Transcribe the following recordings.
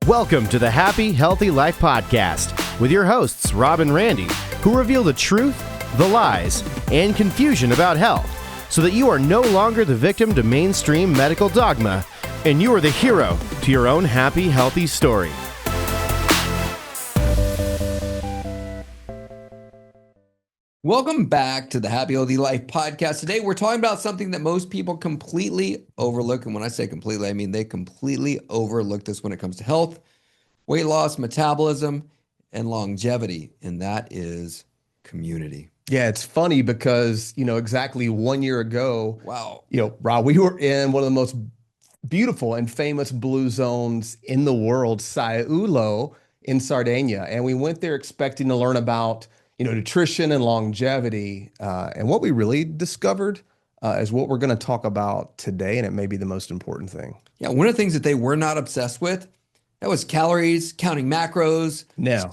Welcome to the Happy, Healthy Life Podcast with your hosts, Rob and Randy, who reveal the truth, the lies, and confusion about health so that you are no longer the victim to mainstream medical dogma and you are the hero to your own happy, healthy story. Welcome back to the Happy, Healthy Life Podcast. Today, we're talking about something that most people completely overlook. And when I say completely, I mean they completely overlook this when it comes to health, weight loss, metabolism, and longevity. And that is community. Yeah, it's funny because, exactly 1 year ago, Wow. Rob, we were in one of the most beautiful and famous blue zones in the world, Seulo in Sardinia. And we went there expecting to learn about nutrition and longevity. And what we really discovered is what we're going to talk about today. And it may be the most important thing. Yeah, one of the things that they were not obsessed with, that was calories, counting macros,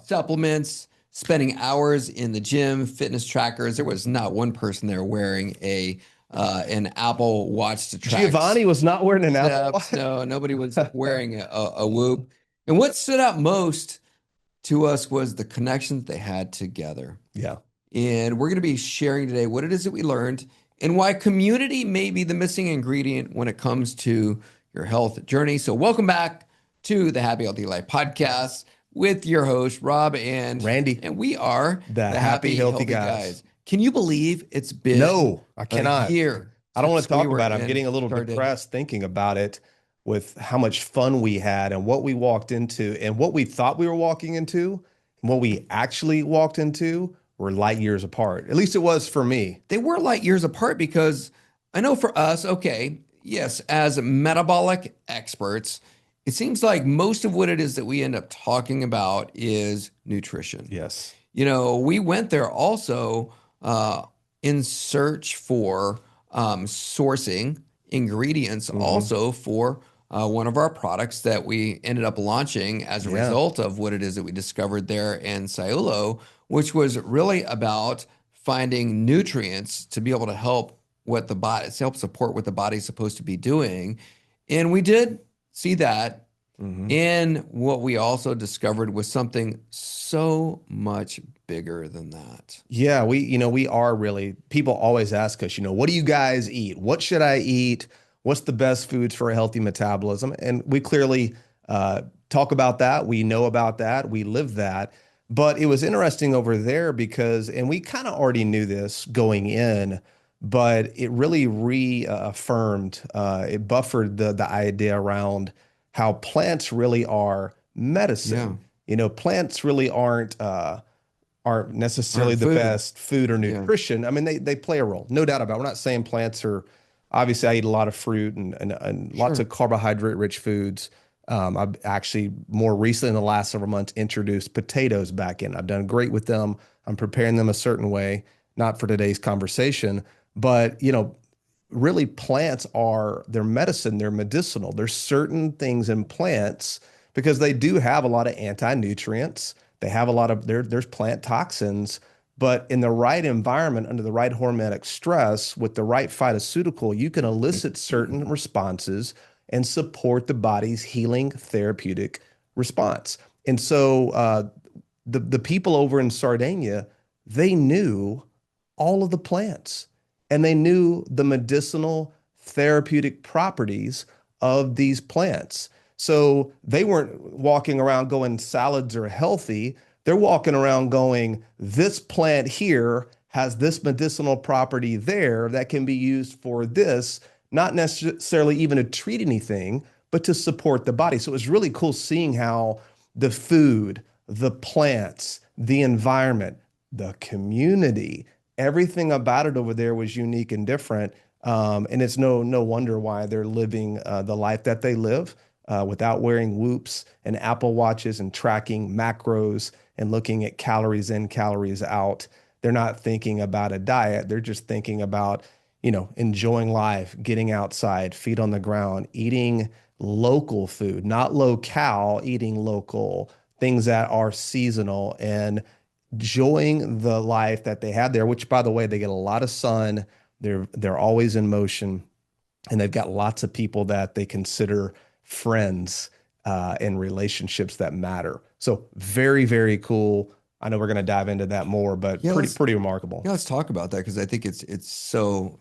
supplements, spending hours in the gym, fitness trackers. There was not one person there wearing an Apple Watch to track. Giovanni was not wearing an Apple Watch. No, nobody was wearing a Whoop. And what stood out most to us was the connections they had together. Yeah. And we're going to be sharing today what it is that we learned and why community may be the missing ingredient when it comes to your health journey. So welcome back to the Happy Healthy Life Podcast with your host, Rob and Randy. And we are the Happy Healthy Guys. Can you believe it's been I cannot. a year? I don't want to talk about it. I'm getting a little depressed thinking about it, with how much fun we had and what we walked into and what we thought we were walking into and what we actually walked into were light years apart. At least it was for me. They were light years apart because I know for us, okay, yes, as metabolic experts, it seems like most of what it is that we end up talking about is nutrition. Yes. We went there also in search for sourcing ingredients also for one of our products that we ended up launching as a result of what it is that we discovered there in Seulo, which was really about finding nutrients to be able to help help support what the body's supposed to be doing. And we did see that in what we also discovered was something so much bigger than that. Yeah, we are really, people always ask us, what do you guys eat? What should I eat? What's the best foods for a healthy metabolism? And we clearly talk about that. We know about that. We live that. But it was interesting over there because, and we kind of already knew this going in, but it really reaffirmed, it buffered the idea around how plants really are medicine. Yeah. Plants really aren't necessarily the best food or nutrition. Yeah. I mean, they play a role, no doubt about it. We're not saying plants are, obviously I eat a lot of fruit and lots of carbohydrate-rich foods. I've actually more recently in the last several months introduced potatoes back in. I've done great with them. I'm preparing them a certain way, not for today's conversation, but really plants they're medicine, they're medicinal. There's certain things in plants because they do have a lot of anti-nutrients. They have a lot of, there's plant toxins, but in the right environment, under the right hormetic stress, with the right phytoceutical, you can elicit certain responses and support the body's healing therapeutic response. And so the people over in Sardinia, they knew all of the plants and they knew the medicinal therapeutic properties of these plants. So they weren't walking around going salads are healthy. They're walking around going, this plant here has this medicinal property there that can be used for this, not necessarily even to treat anything, but to support the body. So it was really cool seeing how the food, the plants, the environment, the community, everything about it over there was unique and different. And it's no wonder why they're living the life that they live without wearing Whoops and Apple Watches and tracking macros and looking at calories in, calories out. They're not thinking about a diet. They're just thinking about, enjoying life, getting outside, feet on the ground, eating local food, not low-cal, eating local, things that are seasonal, and enjoying the life that they had there, which, by the way, they get a lot of sun. They're always in motion, and they've got lots of people that they consider friends and relationships that matter. So very, very cool. I know we're going to dive into that more, but Yeah, pretty remarkable. let's talk about that because I think it's so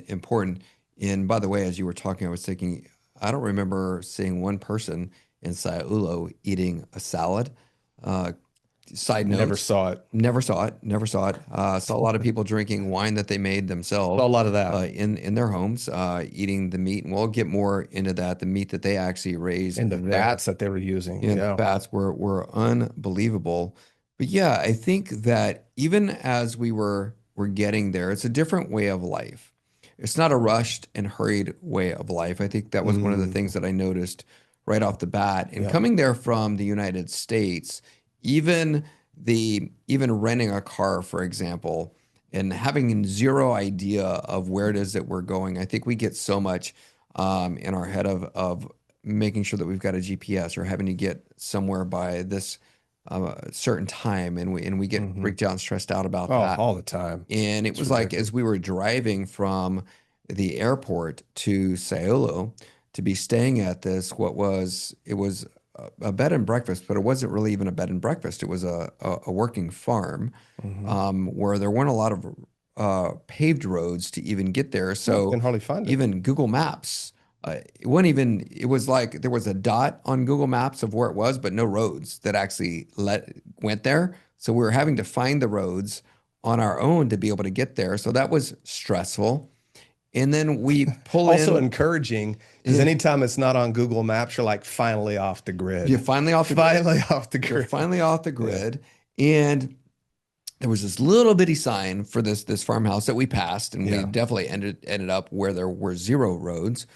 important. And by the way, as you were talking, I was thinking I don't remember seeing one person in Seulo eating a salad. Uh, Side Never note, saw it. never saw it, never saw it. Saw a lot of people drinking wine that they made Saw themselves a lot of that. in their homes, eating the meat, and we'll get more into that. The meat that they actually raised And the there, fats that they were using. and the Yeah. fats were unbelievable. But yeah, I think that even as we're getting there, it's a different way of life. It's not a rushed and hurried way of life. I think that was one of the things that I noticed right off the bat. And Yeah. coming there from the United States, even even renting a car, for example, and having zero idea of where it is that we're going, I think we get so much in our head of making sure that we've got a GPS or having to get somewhere by this certain time, and we get freaked out and stressed out about Oh, that. all the time. And it It's was like ridiculous. as we were driving from the airport to Seulo to be staying at this, it was a bed and breakfast, but it wasn't really even a bed and breakfast. It was a working farm where there weren't a lot of paved roads to even get there. No, So can hardly find it. even Google Maps, it wasn't even, it was like there was a dot on Google Maps of where it was, but no roads that actually went there. So we were having to find the roads on our own to be able to get there. So that was stressful. And then we pull Also in, encouraging because anytime it's not on Google Maps, you're like finally off the grid. you're finally off the grid. Finally off the You're grid. finally off the grid. And there was this little bitty sign for this farmhouse that we passed, and we Yeah. definitely ended up where there were zero roads,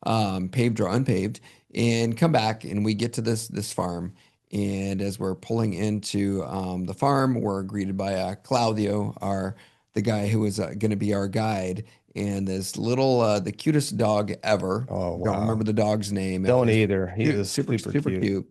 paved or unpaved, and come back and we get to this farm. And as we're pulling into the farm, we're greeted by Claudio, the guy who was going to be our guide, and this little the cutest dog ever. Oh, Don't wow. remember the dog's name. It Don't was either. He was super super cute. cute.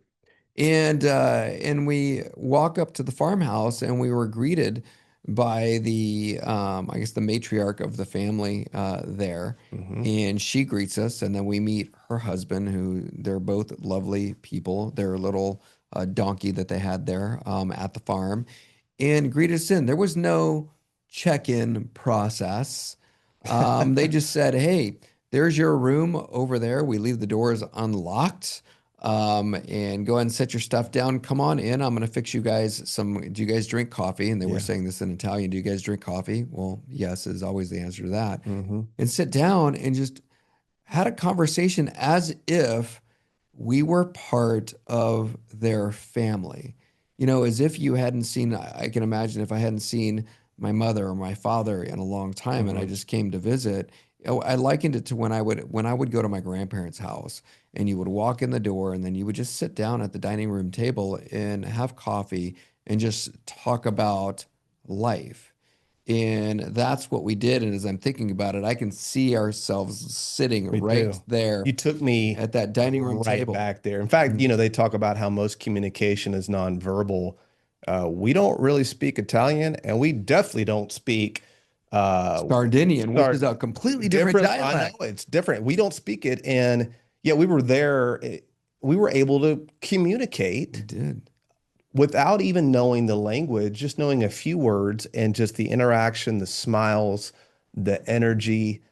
And we walk up to the farmhouse, and we were greeted by the I guess the matriarch of the family there, and she greets us, and then we meet her husband, who they're both lovely people. Their little donkey that they had there at the farm, and greet us in. There was no check-in process. They just said, "Hey, there's your room over there. We leave the doors unlocked." And go ahead and set your stuff down. Come on in. I'm going to fix you guys some. Do you guys drink coffee? And they were saying this in Italian. Do you guys drink coffee? Well, yes is always the answer to that. And sit down and just had a conversation as if we were part of their family. You know, as if you hadn't seen, I can imagine if I hadn't seen my mother or my father in a long time and I just came to visit. I likened it to when I would go to my grandparents' house and you would walk in the door and then you would just sit down at the dining room table and have coffee and just talk about life. And that's what we did. And as I'm thinking about it, I can see ourselves sitting We right do. there You took me at that dining room right table. back there. In fact, they talk about how most communication is nonverbal. We don't really speak Italian, and we definitely don't speak Sardinian, which is a completely different dialect. I know it's different. We don't speak it, and yet we were there. We were able to communicate We did. without even knowing the language, just knowing a few words and just the interaction, the smiles, the energy,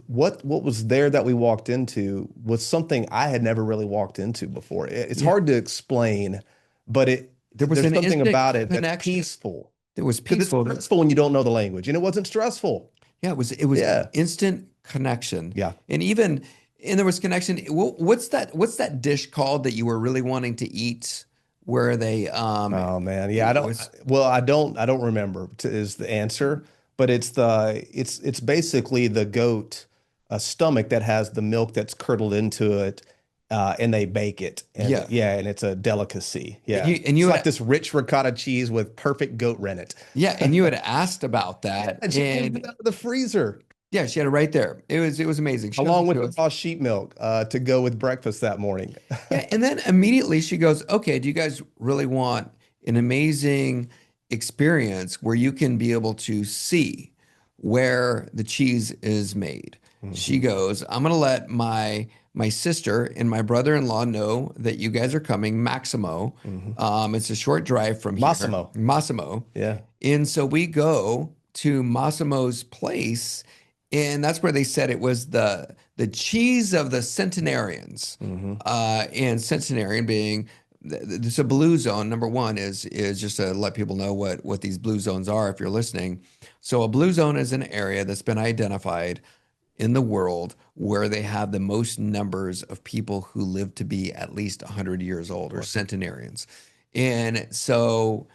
what was there that we walked into was something I had never really walked into before. It's hard to explain, but There's something instant about it that's connection. peaceful. It was 'Cause it's peaceful. stressful when you don't know the language, and it wasn't stressful. Yeah, it was Yeah. instant connection. Yeah. And there was connection. What's that dish called that you were really wanting to eat where they Oh man, yeah, it was I don't remember is the answer, but it's basically the goat stomach that has the milk that's curdled into it, and they bake it, and Yeah. and it's a delicacy. Yeah, and you it's had like this rich ricotta cheese with perfect goat rennet. and you had asked about that. And she came And out of the freezer yeah, she had it right there. It was amazing. She along goes with to the us. raw sheep milk to go with breakfast that morning. Yeah, and then immediately she goes, "Okay, do you guys really want an amazing experience where you can be able to see where the cheese is made?" She goes, "I'm going to let my my sister and my brother-in-law know that you guys are coming, Maximo. It's a short drive from here. Massimo. Yeah. And so we go to Massimo's place, and that's where they said it was the cheese of the centenarians. And centenarian being it's a blue zone. Number one is just to let people know what these blue zones are if you're listening. So a blue zone is an area that's been identified in the world where they have the most numbers of people who live to be at least 100 years old, or centenarians. And so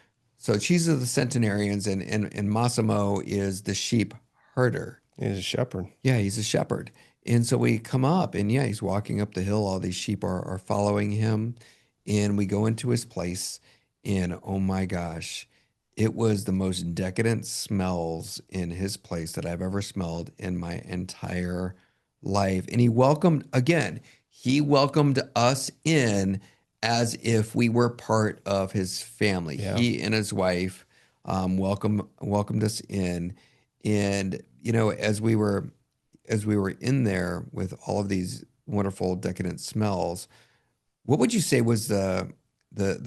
cheese of the centenarians, and Massimo is the sheep herder. He's a shepherd. Yeah, he's a shepherd. And so we come up, and yeah, he's walking up the hill. All these sheep are following him. And we go into his place, and oh my gosh, it was the most decadent smells in his place that I've ever smelled in my entire life. And he welcomed us in as if we were part of his family. Yeah. He and his wife welcomed us in. And, as we were in there with all of these wonderful decadent smells, what would you say was the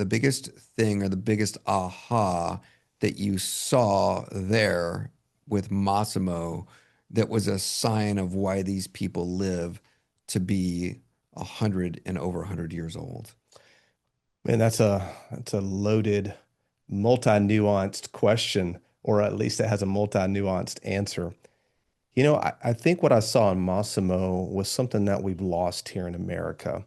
biggest thing, or the biggest aha that you saw there with Massimo that was a sign of why these people live to be 100 and over 100 years old? Man, that's a loaded, multi-nuanced question, or at least it has a multi-nuanced answer. I think what I saw in Massimo was something that we've lost here in America.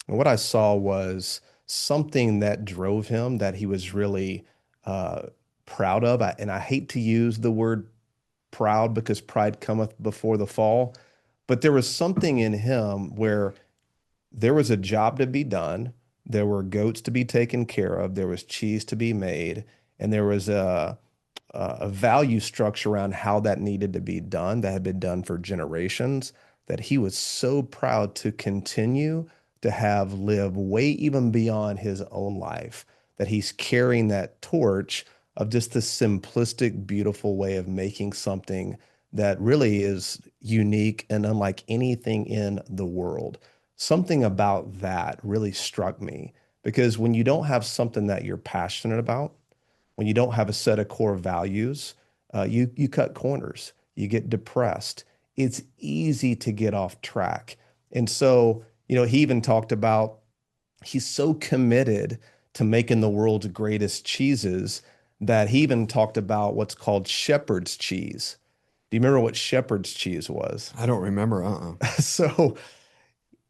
And what I saw was something that drove him, that he was really proud of. And I hate to use the word proud, because pride cometh before the fall. But there was something in him where there was a job to be done. There were goats to be taken care of. There was cheese to be made. And there was a value structure around how that needed to be done, that had been done for generations, that he was so proud to continue to have live way even beyond his own life, that he's carrying that torch of just this simplistic, beautiful way of making something that really is unique and unlike anything in the world. Something about that really struck me, because when you don't have something that you're passionate about, when you don't have a set of core values, you cut corners, you get depressed. It's easy to get off track. And so, he even talked about, he's so committed to making the world's greatest cheeses that he even talked about what's called shepherd's cheese. Do you remember what shepherd's cheese was? I don't remember. So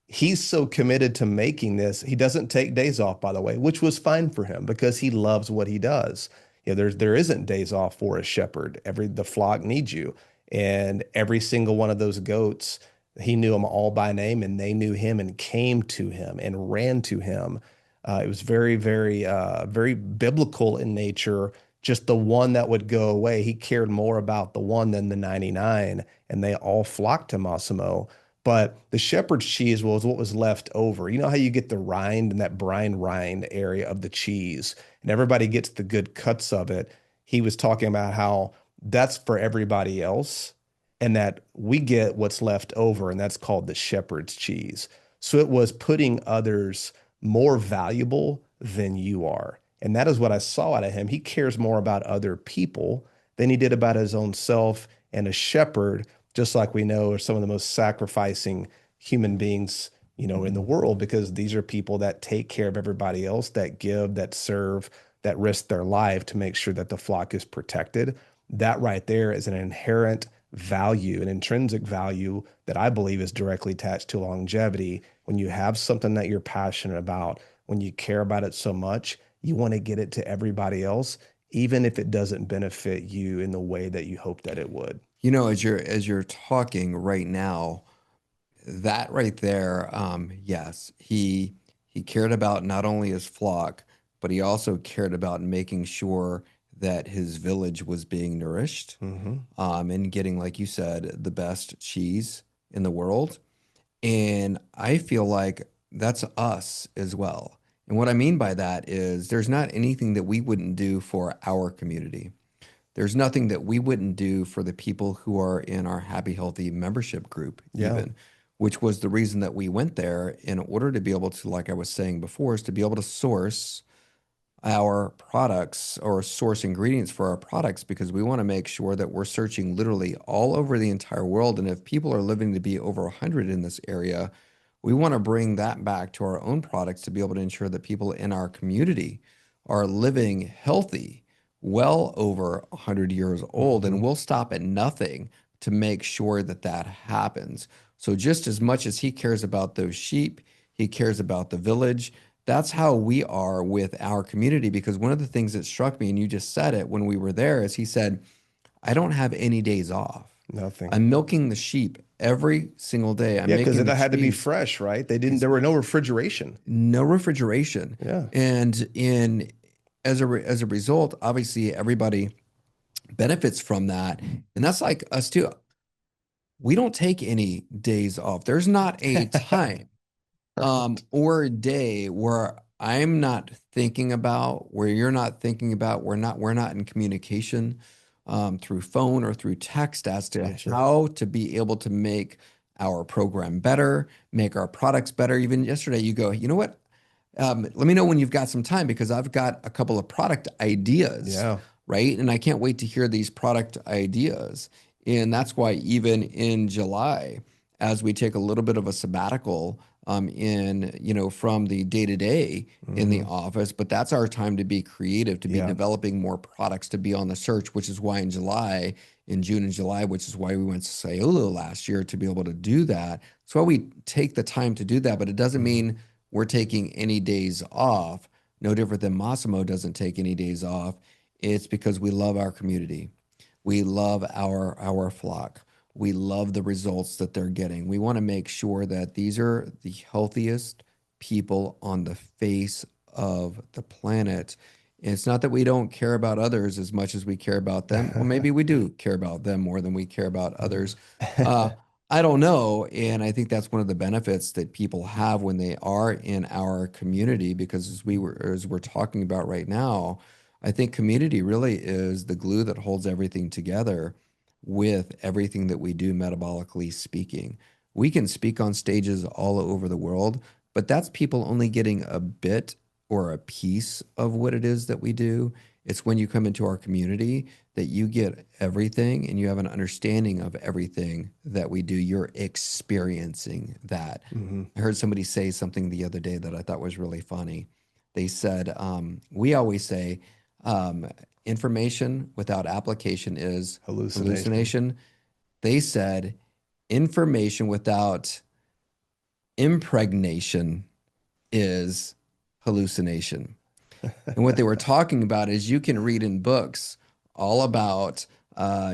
he's so committed to making this. He doesn't take days off, by the way, which was fine for him because he loves what he does. There isn't days off for a shepherd. The flock needs you. And every single one of those goats, he knew them all by name, and they knew him and came to him and ran to him. It was very, very, very biblical in nature. Just the one that would go away, he cared more about the one than the 99, and they all flocked to Massimo. But the shepherd's cheese was what was left over. You know how you get the rind and that brine rind area of the cheese, and everybody gets the good cuts of it. He was talking about how that's for everybody else, and that we get what's left over, and that's called the shepherd's cheese. So it was putting others more valuable than you are. And that is what I saw out of him. He cares more about other people than he did about his own self. And a shepherd, just like we know, are some of the most sacrificing human beings, in the world, because these are people that take care of everybody else, that give, that serve, that risk their life to make sure that the flock is protected. That right there is an inherent value, an intrinsic value that I believe is directly attached to longevity. When you have something that you're passionate about, when you care about it so much, you want to get it to everybody else, even if it doesn't benefit you in the way that you hope that it would. As you're talking right now, that right there, yes, he cared about not only his flock, but he also cared about making sure that his village was being nourished, and getting, like you said, the best cheese in the world. And I feel like that's us as well. And what I mean by that is there's not anything that we wouldn't do for our community. There's nothing that we wouldn't do for the people who are in our Happy Healthy membership group, Yeah. even. which was the reason that we went there in order to be able to, like I was saying before, is to be able to source our products or source ingredients for our products because we want to make sure that we're searching literally all over the entire world. And if people are living to be over 100 in this area, we want to bring that back to our own products to be able to ensure that people in our community are living healthy, well over 100 years old. And we'll stop at nothing to make sure that that happens. So just as much as he cares about those sheep, he cares about the village. That's how we are with our community. Because one of the things that struck me, and you just said it when we were there, is he said, I don't have any days off. Nothing. I'm milking the sheep every single day. I'm Yeah, because making it the had to be cheese. fresh, right? There were no refrigeration. No refrigeration. Yeah. And in as a result, obviously everybody benefits from that. And that's like us too. We don't take any days off. There's not a time or a day where I'm not thinking about, where you're not thinking about, we're not in communication through phone or through text as to Gotcha. how to be able to make our program better, make our products better. Even yesterday, you go, you know what? Let me know when you've got some time because I've got a couple of product ideas, Yeah. right? And I can't wait to hear these product ideas. And that's why even in July, as we take a little bit of a sabbatical from the day to day in the office, but that's our time to be creative, to be Yeah. developing more products, to be on the search, which is why in June and July, which is why we went to Seulo last year to be able to do that. That's why we take the time to do that, but it doesn't mean we're taking any days off, no different than Massimo doesn't take any days off. It's because we love our community. We love our flock. We love the results that they're getting. We want to make sure that these are the healthiest people on the face of the planet. And it's not that we don't care about others as much as we care about them. Well, maybe we do care about them more than we care about others. Uh, I don't know. And I think that's one of the benefits that people have when they are in our community, because as we're talking about right now, I think community really is the glue that holds everything together with everything that we do metabolically speaking. We can speak on stages all over the world, but that's people only getting a bit or a piece of what it is that we do. It's when you come into our community that you get everything and you have an understanding of everything that we do. You're experiencing that. I heard somebody say something the other day that I thought was really funny. They said, we always say, information without application is Hallucination. hallucination. They said, information without impregnation is hallucination. And what they were talking about is you can read in books all about,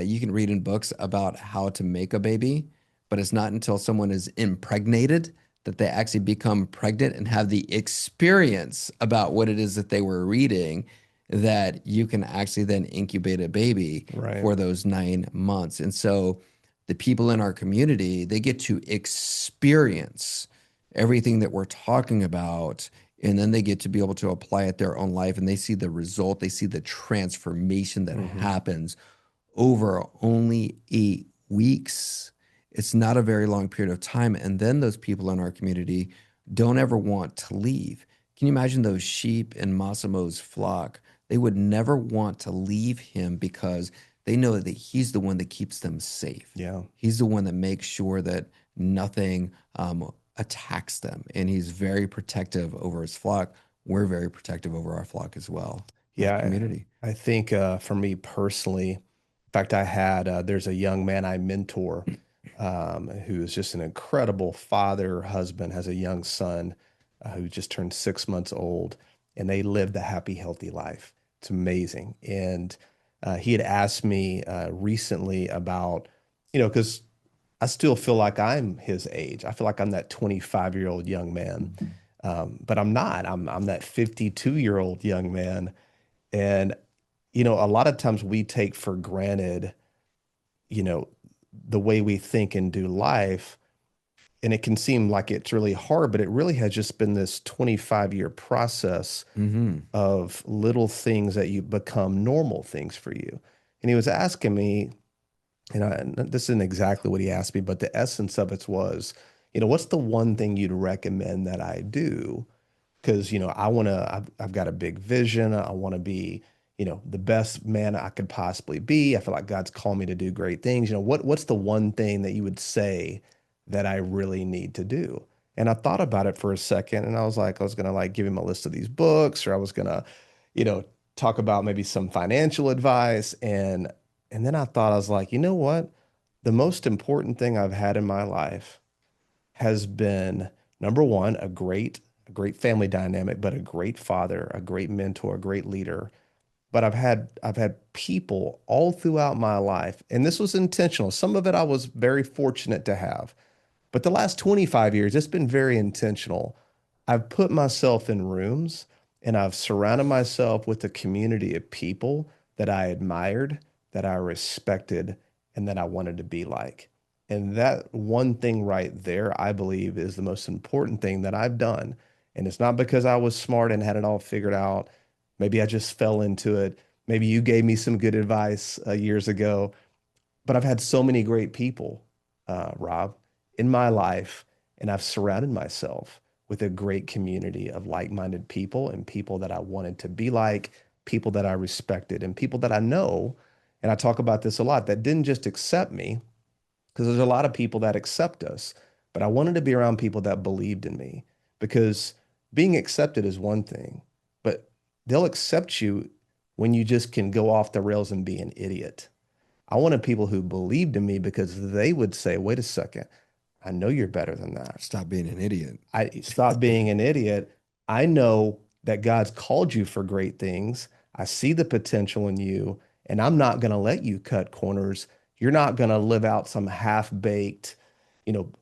you can read in books about how to make a baby, but it's not until someone is impregnated that they actually become pregnant and have the experience about what it is that they were reading that you can actually then incubate a baby Right. for those 9 months. And so the people in our community, they get to experience everything that we're talking about, and then they get to be able to apply it their own life, and they see the result, they see the transformation that happens over only 8 weeks. It's not a very long period of time. And then those people in our community don't ever want to leave. Can you imagine those sheep in Massimo's flock? They would never want to leave him because they know that he's the one that keeps them safe. Yeah. He's the one that makes sure that nothing attacks them. And he's very protective over his flock. We're very protective over our flock as well. Yeah. Community. I think for me personally, in fact, there's a young man I mentor who is just an incredible father, husband, has a young son who just turned 6 months old, and they live the happy, healthy life. It's amazing. And he had asked me recently about, because I still feel like I'm his age. I feel like I'm that 25-year-old young man, but I'm not. I'm that 52-year-old young man. And, a lot of times we take for granted, the way we think and do life. And it can seem like it's really hard, but it really has just been this 25-year process of little things that you become normal things for you. And he was asking me, and this isn't exactly what he asked me, but the essence of it was, what's the one thing you'd recommend that I do? Because, I've got a big vision. I want to be, the best man I could possibly be. I feel like God's called me to do great things. What's the one thing that you would say that I really need to do? And I thought about it for a second, and I was going to like give him a list of these books, or I was going to, talk about maybe some financial advice. And then I thought, I was like, you know what? The most important thing I've had in my life has been, number one, a great family dynamic, but a great father, a great mentor, a great leader. But I've had people all throughout my life, and this was intentional. Some of it I was very fortunate to have, but the last 25 years, it's been very intentional. I've put myself in rooms and I've surrounded myself with a community of people that I admired, that I respected, and that I wanted to be like. And that one thing right there, I believe, is the most important thing that I've done. And it's not because I was smart and had it all figured out. Maybe I just fell into it. Maybe you gave me some good advice years ago. But I've had so many great people, Rob, in my life, and I've surrounded myself with a great community of like-minded people and people that I wanted to be like, people that I respected, and people that I know, and I talk about this a lot, that didn't just accept me, because there's a lot of people that accept us, but I wanted to be around people that believed in me, because being accepted is one thing, but they'll accept you when you just can go off the rails and be an idiot. I wanted people who believed in me because they would say, wait a second, I know you're better than that. Stop being an idiot. I stop being an idiot. I know that God's called you for great things. I see the potential in you, and I'm not going to let you cut corners. You're not going to live out some half-baked, you know,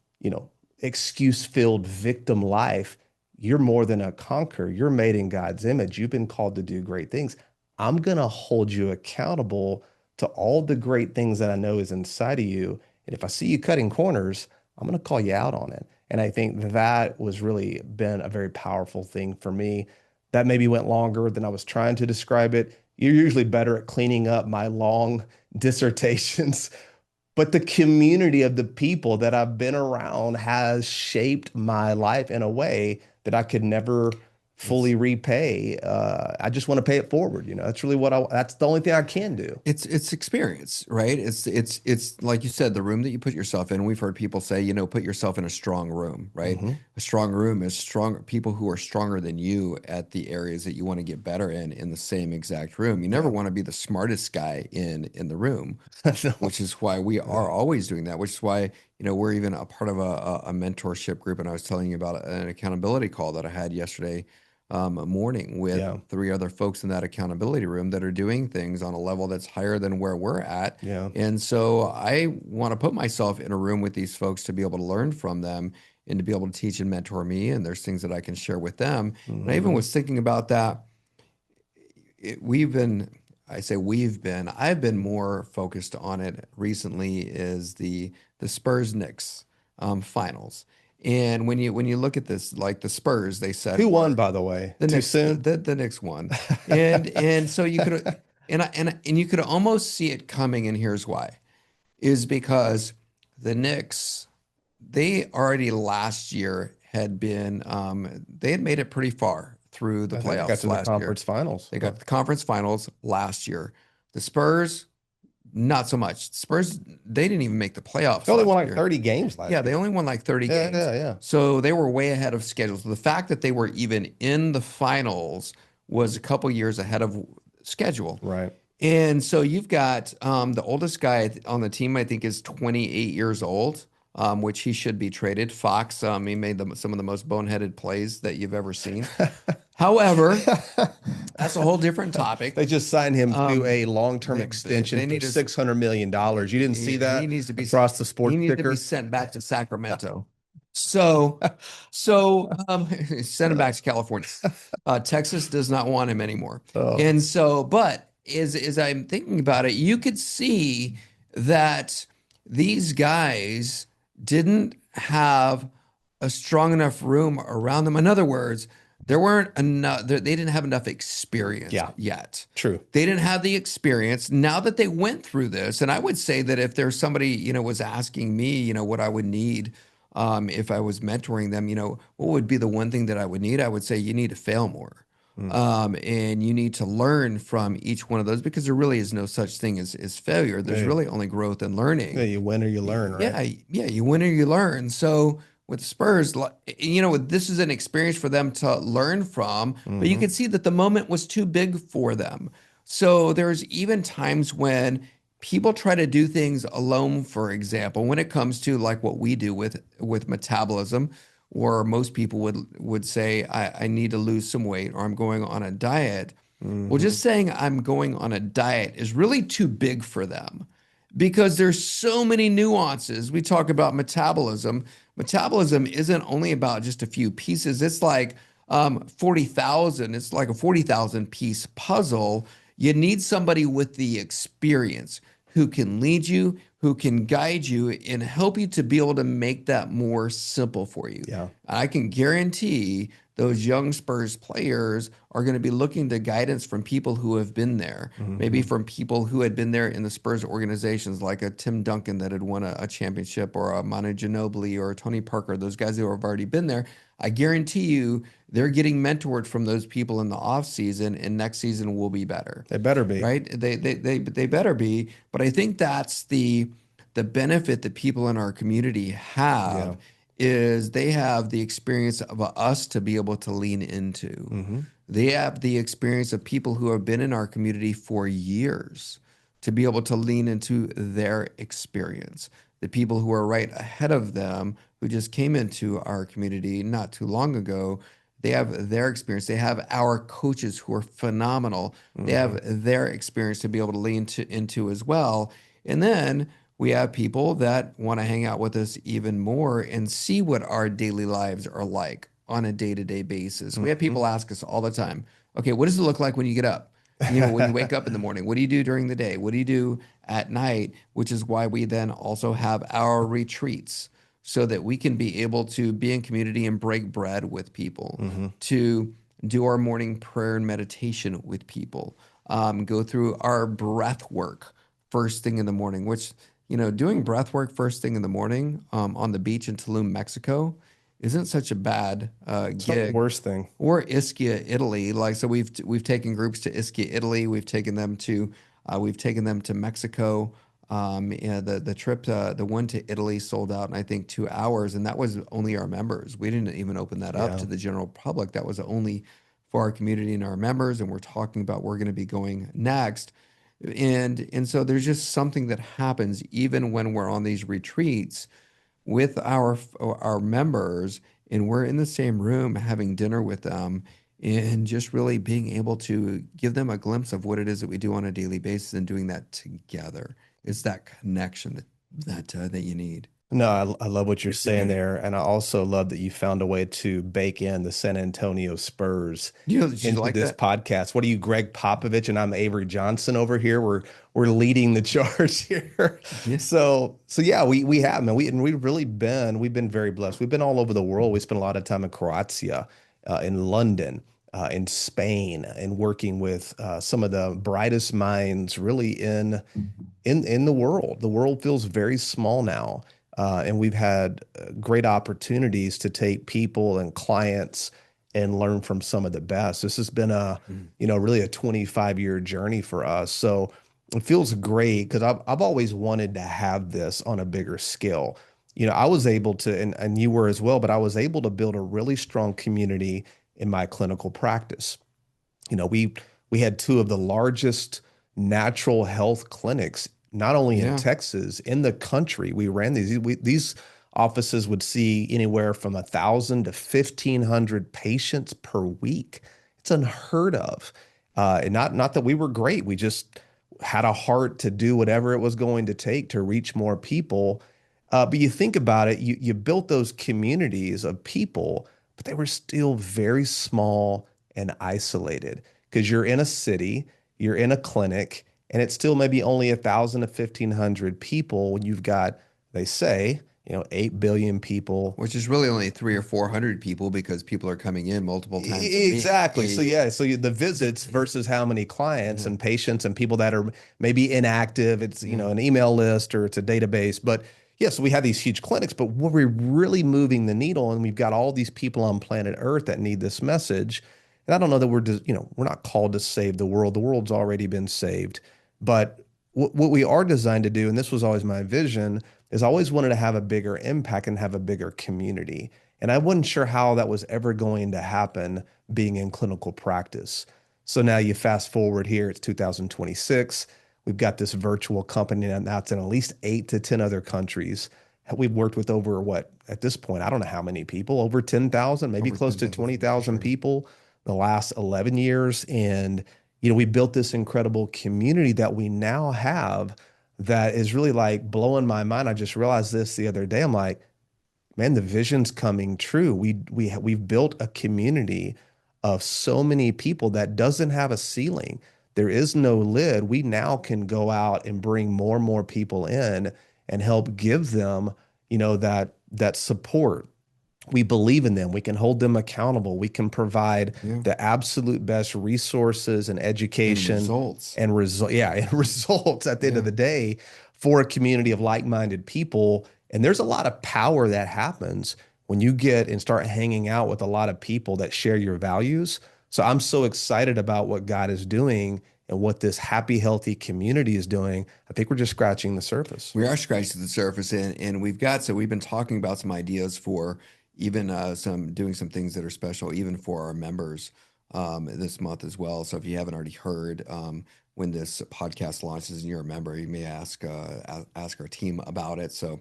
excuse-filled victim life. You're more than a conqueror. You're made in God's image. You've been called to do great things. I'm going to hold you accountable to all the great things that I know is inside of you. And if I see you cutting corners, I'm going to call you out on it. And I think that was really been a very powerful thing for me. That maybe went longer than I was trying to describe it. You're usually better at cleaning up my long dissertations, but the community of the people that I've been around has shaped my life in a way that I could never fully repay. I just want to pay it forward. That's really that's the only thing I can do. It's experience, right? It's like you said, the room that you put yourself in. We've heard people say, put yourself in a strong room, right? Mm-hmm. A strong room is strong people who are stronger than you at the areas that you want to get better in the same exact room. You never want to be the smartest guy in the room, No. which is why we are always doing that, which is why, we're even a part of a mentorship group. And I was telling you about an accountability call that I had yesterday morning with 3 other folks in that accountability room that are doing things on a level that's higher than where we're at. Yeah. And so I want to put myself in a room with these folks to be able to learn from them and to be able to teach and mentor me. And there's things that I can share with them. Mm-hmm. And I even was thinking about that. I've been more focused on it recently is the Spurs Knicks finals. And when you look at this, like the Spurs, they said Who won, by the way? the Too Knicks, soon? the Knicks won, and so you could and you could almost see it coming. And here's why: is because the Knicks, they already last year had been they had made it pretty far through the I think playoffs got to the last conference year. finals. They got to the conference finals last year. The Spurs, not so much. Spurs, they didn't even make the playoffs They only won last like year. 30 games last Yeah, year. they only won like 30 games. Yeah. So they were way ahead of schedule. So the fact that they were even in the finals was a couple years ahead of schedule. Right. And so you've got the oldest guy on the team, I think, is 28 years old, which he should be traded. Fox, he made some of the most boneheaded plays that you've ever seen. However, that's a whole different topic. They just signed him to a long-term extension for $600 million. You didn't see that he needs to be across the sports He needs to ticker? be sent back to Sacramento. So send him back to California. Texas does not want him anymore. Oh. And so, but as I'm thinking about it, you could see that these guys didn't have a strong enough room around them. In other words, there weren't enough, they didn't have enough experience yet. True. They didn't have the experience. Now that they went through this, and I would say that if there's somebody, was asking me, what I would need if I was mentoring them, what would be the one thing that I would need? I would say you need to fail more. And you need to learn from each one of those because there really is no such thing as failure. There's Yeah, really only growth and yeah, learning. you win or you learn, right? Yeah, you win or you learn. So with the Spurs, this is an experience for them to learn from, but you Mm-hmm. could see that the moment was too big for them. So there's even times when people try to do things alone, for example, when it comes to like what we do with metabolism, or most people would say, I need to lose some weight or I'm going on a diet. Well, Mm-hmm. just saying I'm going on a diet is really too big for them because there's so many nuances. We talk about metabolism. Metabolism isn't only about just a few pieces. It's like 40,000. It's like a 40,000 piece puzzle. You need somebody with the experience who can lead you, who can guide you and help you to be able to make that more simple for you. Yeah. I can guarantee those young Spurs players are going to be looking to guidance from people who have been there, maybe Mm-hmm. from people who had been there in the Spurs organizations, like a Tim Duncan that had won a championship, or a Manu Ginobili or a Tony Parker, those guys who have already been there. I guarantee you they're getting mentored from those people in the off season, and next season will be better, They better be. right? They better be. But I think that's the benefit that people in our community Yeah. have is they have the experience of us to be able to lean into. Mm-hmm. They have the experience of people who have been in our community for years to be able to lean into their experience. The people who are right ahead of them, who just came into our community not too long ago, they have their experience. They have our coaches who are phenomenal. They Mm-hmm. have their experience to be able to into as well. And then we have people that want to hang out with us even more and see what our daily lives are like on a day-to-day basis. We have people ask us all the time, okay, what does it look like when you get up? When you wake up in the morning, what do you do during the day? What do you do at night? Which is why we then also have our retreats so that we can be able to be in community and break bread with people, Mm-hmm. to do our morning prayer and meditation with people, go through our breath work first thing in the morning, which, doing breath work first thing in the morning on the beach in Tulum, Mexico, isn't such a bad It's not the gig. worst thing. Or Ischia, Italy. Like, so we've taken groups to Ischia, Italy. We've taken them to Mexico. Yeah, the trip the one to Italy sold out in I think 2 hours, and that was only our members. We didn't even open that up Yeah. to the general public. That was only for our community and our members. And we're talking about we're going to be going next. And so there's just something that happens even when we're on these retreats with our members, and we're in the same room having dinner with them, and just really being able to give them a glimpse of what it is that we do on a daily basis and doing that together. It's that connection that you need. No, I love what you're saying there. And I also love that you found a way to bake in the San Antonio Spurs Did you into like this that? podcast. What are you, Greg Popovich, and I'm Avery Johnson over here. We're leading the charge here. Yeah. So yeah, we have, man. We've been very blessed. We've been all over the world. We spent a lot of time in Croatia, in London, in Spain, and working with some of the brightest minds really in the world. The world feels very small now. And we've had great opportunities to take people and clients and learn from some of the best. This has been really a 25-year journey for us. So it feels great because I've always wanted to have this on a bigger scale. I was able to, and you were as well, but I was able to build a really strong community in my clinical practice. We had two of the largest natural health clinics, not only in Yeah. Texas, in the country. We ran these offices would see anywhere from 1,000 to 1,500 patients per week. It's unheard of. And not that we were great. We just had a heart to do whatever it was going to take to reach more people. But you think about it, you built those communities of people, but they were still very small and isolated because you're in a city, you're in a clinic, and it's still maybe only 1,000 to 1,500 people when you've got, they say, 8 billion people. Which is really only 300 or 400 people because people are coming in multiple times a week. Exactly. So yeah, the visits versus how many clients and patients and people that are maybe inactive. It's, an email list or it's a database, but Yeah, so we have these huge clinics, but where we're really moving the needle, and we've got all these people on planet Earth that need this message. And I don't know that we're not called to save the world. The world's already been saved. But what we are designed to do, and this was always my vision, is I always wanted to have a bigger impact and have a bigger community. And I wasn't sure how that was ever going to happen being in clinical practice. So now you fast forward here, it's 2026. We've got this virtual company that's in at least 8 to 10 other countries. We've worked with over what, at this point, I don't know how many people, over 10,000, maybe Over close to 10,000, 20,000 sure. people the last 11 years. And, we built this incredible community that we now have that is really like blowing my mind. I just realized this the other day. I'm like, man, the vision's coming true. We've built a community of so many people that doesn't have a ceiling. There is no lid. We now can go out and bring more and more people in and help give them, that support. We believe in them. We can hold them accountable. We can provide Yeah. the absolute best resources and And education results. and and results at the end of Yeah. the day for a community of like-minded people. And there's a lot of power that happens when you get and start hanging out with a lot of people that share your values. So I'm so excited about what God is doing and what this happy, healthy community is doing. I think we're just scratching the surface. We are scratching the surface, and we've been talking about some ideas for even doing some things that are special, even for our members this month as well. So if you haven't already heard, when this podcast launches and you're a member, you may ask our team about it. So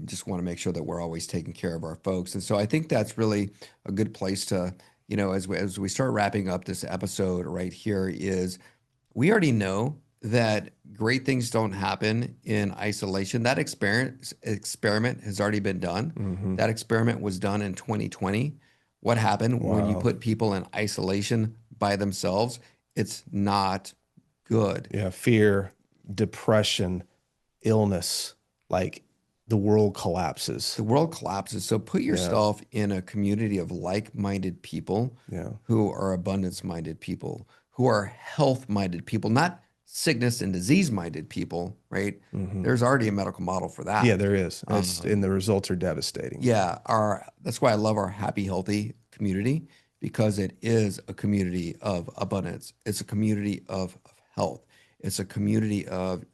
just want to make sure that we're always taking care of our folks. And so I think that's really a good place to, as we start wrapping up this episode right here, is we already know that great things don't happen in isolation. That experiment has already been done. That experiment was done in 2020. What happened when you Wow. put people in isolation by themselves? It's not good. Yeah, fear, depression, illness, like the world collapses. The world collapses. So put yourself in a community of like-minded people Yeah. who are abundance-minded people, who are health-minded people, not sickness and disease-minded people, right? There's already a medical model for that. Yeah, there is. And the results are devastating. Yeah, that's why I love our happy, healthy community, because it is a community of abundance. It's a community of health. It's a community of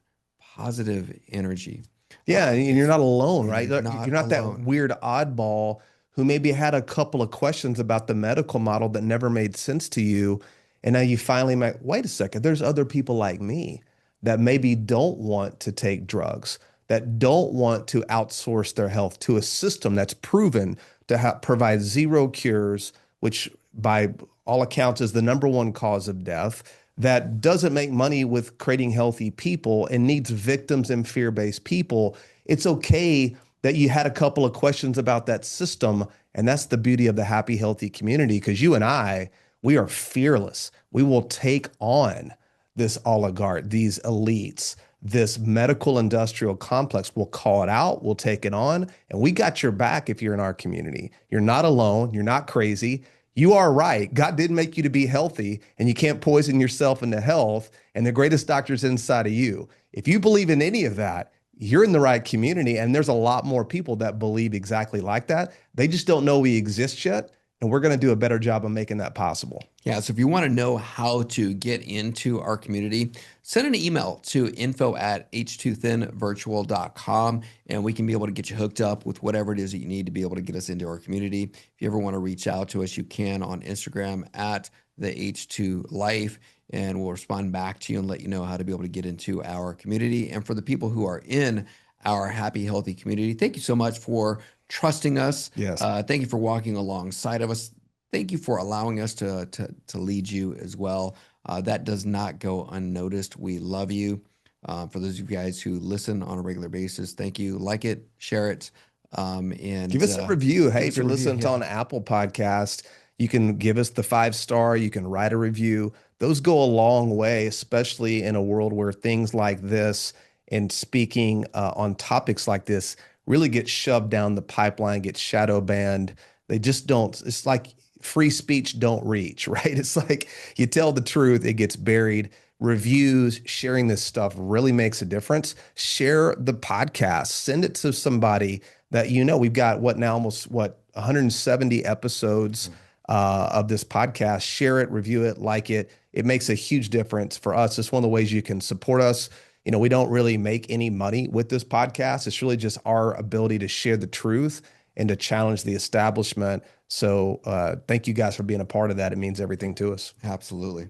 positive energy. Yeah, and you're not alone, right? You're You're not not that alone. weird oddball who maybe had a couple of questions about the medical model that never made sense to you. And now you finally might, wait a second, there's other people like me that maybe don't want to take drugs, that don't want to outsource their health to a system that's proven to provide zero cures, which by all accounts is the number one cause of death, that doesn't make money with creating healthy people and needs victims and fear-based people. It's okay that you had a couple of questions about that system. And that's the beauty of the happy, healthy community, because you and I, we are fearless. We will take on this oligarch, these elites, this medical industrial complex. We'll call it out, we'll take it on, and we got your back if you're in our community. You're not alone, you're not crazy. You are right. God didn't make you to be healthy, and you can't poison yourself into health, and the greatest doctor's inside of you. If you believe in any of that, you're in the right community, and there's a lot more people that believe exactly like that. They just don't know we exist yet, and we're going to do a better job of making that possible. Yeah, so if you want to know how to get into our community, send an email to info@h2thinvirtual.com, and we can be able to get you hooked up with whatever it is that you need to be able to get us into our community. If you ever want to reach out to us, you can on Instagram at the H2 Life, and we'll respond back to you and let you know how to be able to get into our community. And for the people who are in our happy, healthy community, thank you so much for trusting us. Yes. Thank you for walking alongside of us. Thank you for allowing us to lead you as well. That does not go unnoticed. We love you. For those of you guys who listen on a regular basis, thank you. Like it, share it, and give us a review. Hey, if you're listening yeah. on Apple Podcast, you can give us the 5-star. You can write a review. Those go a long way, especially in a world where things like this and speaking on topics like this really get shoved down the pipeline, get shadow banned. They just don't. It's like free speech don't reach, right? It's like you tell the truth, it gets buried. reviews, sharing this stuff really makes a difference. Share the podcast, send it to somebody that you know. We've got almost 170 episodes of this podcast. Share it, review it, like it. It makes a huge difference for us. It's one of the ways you can support us. You know, we don't really make any money with this podcast. It's really just our ability to share the truth and to challenge the establishment. So thank you guys for being a part of that. It means everything to us. Absolutely.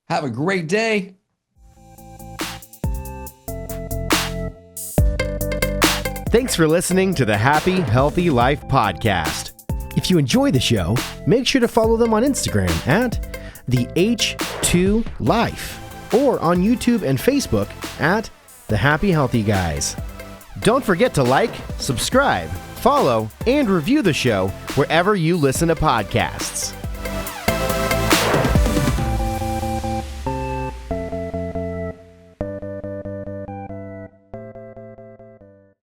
Have a great day. Thanks for listening to the Happy Healthy Life podcast. If you enjoy the show, make sure to follow them on Instagram at the H2 Life or on YouTube and Facebook at the Happy Healthy Guys. Don't forget to like, subscribe, follow, and review the show wherever you listen to podcasts.